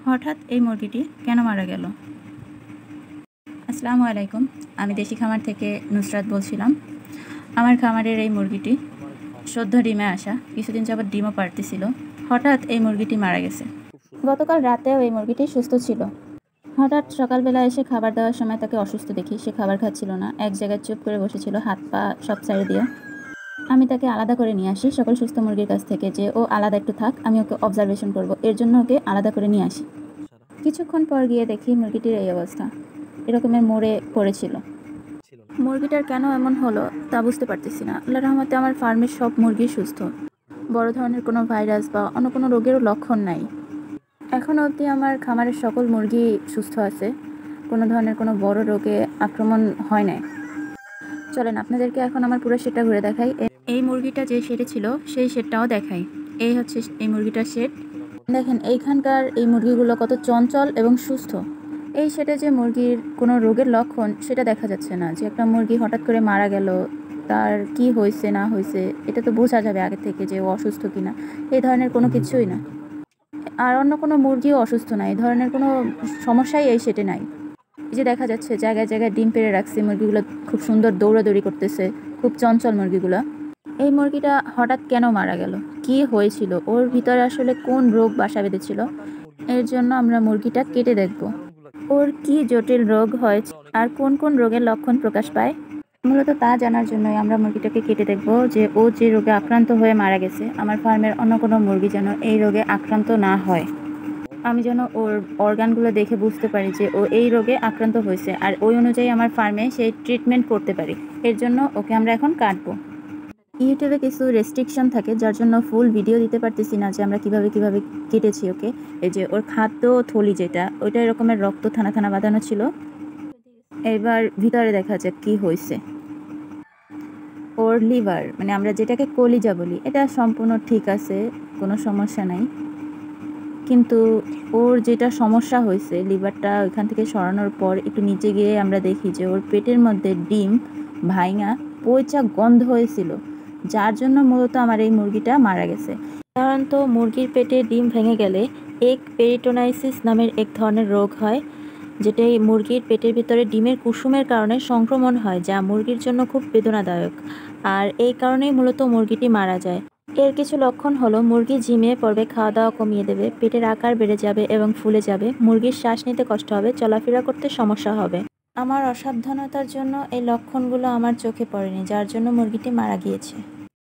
হঠাৎ এই মুরগিটি কেন মারা গেল? আসসালামু আলাইকুম, আমি দেশি খামার থেকে নুসরাত বলছিলাম। আমার খামারের এই মুরগিটি সদ্য ডিমে আসা, কিছুদিন যাবৎ ডিমও পারতেছিল। হঠাৎ এই মুরগিটি মারা গেছে। গতকাল রাতেও এই মুরগিটি সুস্থ ছিল। হঠাৎ সকালবেলা এসে খাবার দেওয়ার সময় তাকে অসুস্থ দেখি। সে খাবার খাচ্ছিল না, এক জায়গায় চুপ করে বসেছিল, হাত পা সব ছেড়ে দিয়ে। আমি তাকে আলাদা করে নিয়ে আসি সকল সুস্থ মুরগির কাছ থেকে, যে ও আলাদা একটু থাক, আমি ওকে অবজারভেশন করব, এর জন্য ওকে আলাদা করে নিয়ে আসি। কিছুক্ষণ পর গিয়ে দেখি মুরগিটির এই অবস্থা, এরকমের মরে পড়েছিল। মুরগিটার কেন এমন হলো তা বুঝতে পারতেছি না। আল্লাহর রহমতে আমার ফার্মের সব মুরগি সুস্থ, বড় ধরনের কোনো ভাইরাস বা অন্য কোনো রোগেরও লক্ষণ নাই। এখনও অবধি আমার খামারের সকল মুরগি সুস্থ আছে, কোনো ধরনের কোনো বড় রোগে আক্রমণ হয় নাই। চলেন আপনাদেরকে এখন আমার পুরো শেডটা ঘুরে দেখাই। এই মুরগিটা যে শেডে ছিল সেই শেডটাও দেখাই। এই হচ্ছে এই মুরগিটার শেড। দেখেন এইখানকার এই মুরগিগুলো কত চঞ্চল এবং সুস্থ। এই শেডে যে মুরগির কোনো রোগের লক্ষণ সেটা দেখা যাচ্ছে না, যে একটা মুরগি হঠাৎ করে মারা গেল, তার কি হয়েছে না হয়েছে এটা তো বোঝা যাবে আগে থেকে যে ও অসুস্থ কিনা। এই ধরনের কোনো কিছুই না, আর অন্য কোনো মুরগিও অসুস্থ না, এই ধরনের কোনো সমস্যাই এই শেডে নাই। এই যে দেখা যাচ্ছে জায়গায় জায়গায় ডিম পেড়ে রাখছে, মুরগিগুলো খুব সুন্দর দৌড়াদৌড়ি করতেছে, খুব চঞ্চল মুরগিগুলো। এই মুরগিটা হঠাৎ কেন মারা গেল, কি হয়েছিল, ওর ভিতরে আসলে কোন রোগ বাসা বেঁধেছিল, এর জন্য আমরা মুরগিটা কেটে দেখব ওর কি জটিল রোগ হয়েছে আর কোন কোন রোগের লক্ষণ প্রকাশ পায়। মূলত তা জানার জন্যই আমরা মুরগিটাকে কেটে দেখব, যে ও যে রোগে আক্রান্ত হয়ে মারা গেছে আমার ফার্মের অন্য কোনো মুরগি যেন এই রোগে আক্রান্ত না হয়। আমি যেন ওর অর্গানগুলো দেখে বুঝতে পারি যে ও এই রোগে আক্রান্ত হয়েছে, আর ওই অনুযায়ী আমার ফার্মে সেই ট্রিটমেন্ট করতে পারি। এর জন্য ওকে আমরা এখন কাটবো। ইউটিউবে কিছু রেস্ট্রিকশন থাকে, যার জন্য ফুল ভিডিও দিতে পারতেছি না যে আমরা কিভাবে কেটেছি ওকে। এই যে ওর খাদ্য থলি যেটা, ওইটা এরকমের রক্ত থানা থানা বাঁধানো ছিল। এবার ভিতরে দেখা যাক কি হয়েছে। ওর লিভার, মানে আমরা যেটাকে কলিজা বলি, এটা সম্পূর্ণ ঠিক আছে, কোনো সমস্যা নাই। কিন্তু ওর যেটা সমস্যা হয়েছে, লিভারটা ওইখান থেকে সরানোর পর একটু নিচে গিয়ে আমরা দেখি যে ওর পেটের মধ্যে ডিম ভাইঙা পচা গন্ধ হয়েছিল, যার জন্য মূলত আমার এই মুরগিটা মারা গেছে। সাধারণত মুরগির পেটে ডিম ভেঙে গেলে এগ পেরিটোনাইসিস নামের এক ধরনের রোগ হয়, যেটা এই মুরগির পেটের ভিতরে ডিমের কুসুমের কারণে সংক্রমণ হয়, যা মুরগির জন্য খুব বেদনাদায়ক, আর এই কারণেই মূলত মুরগিটি মারা যায়। এর কিছু লক্ষণ হলো মুরগি ঝিমিয়ে পড়বে, খাওয়া দাওয়া কমিয়ে দেবে, পেটের আকার বেড়ে যাবে এবং ফুলে যাবে, মুরগির শ্বাস নিতে কষ্ট হবে, চলাফেরা করতে সমস্যা হবে। আমার অসাবধানতার জন্য এই লক্ষণগুলো আমার চোখে পড়েনি, যার জন্য মুরগিটি মারা গিয়েছে।